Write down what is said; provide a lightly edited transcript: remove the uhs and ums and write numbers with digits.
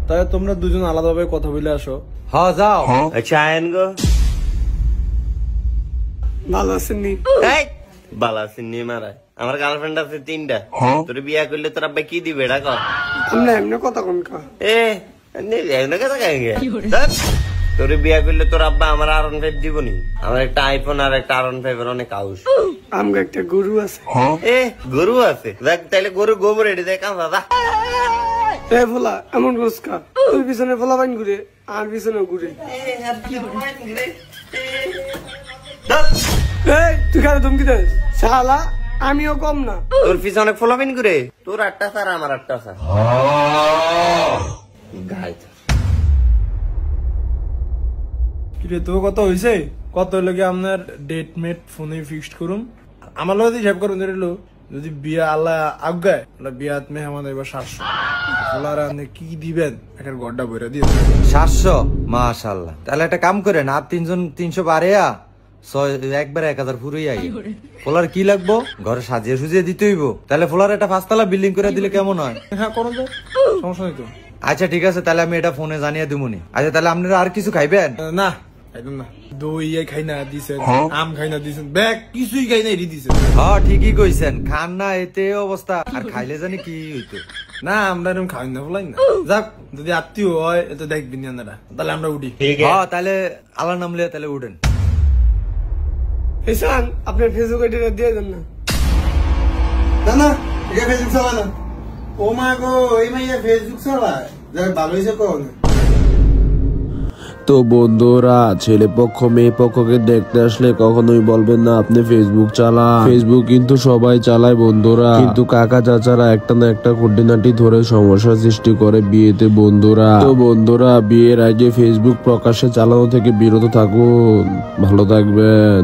তাই তোমরা দুজন আলাদাভাবে কথা বলে আসো। হ্যাঁ যাও। আচ্ছা আয়েন গো। ভালো আছেন নি? ভালো আছেন নি মারায়? আমার গার্লফ্রেন্ড আছে 3টা। তোর বিয়া করলে তোর আব্বা কি দিবে এটা কর। আমরা এমনি কথা কোন কা? এমনি কথা কাই গে? তোর বিয়া করলে তোর আব্বা আমার R15 দিবনি। আমার একটা আইফোন আর একটা R15 এর অনেক আউস। আমগো একটা গরু আছে। গরু আছে? দেখ তাইলে গরু গোবর এডি দেখ দাদা। এ ভোলা এমন গোসকা তুই পিছনে ভোলা বাইন ঘুরে আর পিছনে ঘুরে। এই তুই কারে ধমকি দেস? শালা আমিও কম না। তোর পিছনে অনেক ফলাবিন ঘুরে। তোর 8টা স্যার আমার 8টা স্যার। কিরে তো কত হইছে? কত লগে আপনার ডেট মেট ফোনে ফিক্সড করুন। আমার লগে হিসাব করুন দিলো যদি বিয়া আল্লাহ আজ্ঞায় বিয়াত মেহমান এবার 700 বলার আপনি কি দিবেন? একটা গড্ডা বইরা দিয়ে 700 মাশাআল্লাহ। তাহলে একটা কাম করেন আর 3জন 300 বাড়িয়া একবারে 1000 পুরোই আই। ফোলার কি লাগবো? ঘরে সাজিয়ে সুজিয়ে দিতে হইব। তাহলে ফোলার একটা 5তলা বিল্ডিং করে দিলে কেমন হয়? হ্যাঁ করুন তো, সমস্যা নেই তো। আচ্ছা ঠিক আছে, তাহলে আমি এটা ফোনে জানিয়ে দিবনি। আচ্ছা তাহলে আপনারা আর কিছু খাইবেন? না খাইবেন না। দই খাই না দিছেন, আম খাই না দিছেন, ব্যাগ কিছুই খাই না এটি দিছেন। হ্যাঁ ঠিকই কইছেন, খান না এতে অবস্থা। আর খাইলে জানি কি হইতো। না আমরা এরকম খাই না বলাই না। যাক যদি আত্মীয় হয় এটা দেখবেন আপনারা। তাহলে আমরা উঠি। হ্যাঁ তাহলে আল্লাহর নাম লিয়ে তাহলে উঠেন। হেসান আপনার ফেসবুক আইডিটা দিয়ে দেন না। না না এটা ফেসবুক চালা না। ও মা গো এই মাইয়া ফেসবুক চালায়। যাক ভালো হইছে কোন। তো বন্ধুরা, ছেলে পক্ষ মেয়ে পক্ষকে দেখতে আসলে কখনোই বলবেন না আপনি ফেসবুক চালান। ফেসবুক কিন্তু সবাই চালায় বন্ধুরা, কিন্তু কাকা চাচারা একটা না একটা খুঁটিনাটি ধরে সমস্যা সৃষ্টি করে বিয়েতে বন্ধুরা। তো বন্ধুরা, বিয়ের আগে ফেসবুক প্রকাশ্যে চালানো থেকে বিরত থাকুন। ভালো থাকবেন।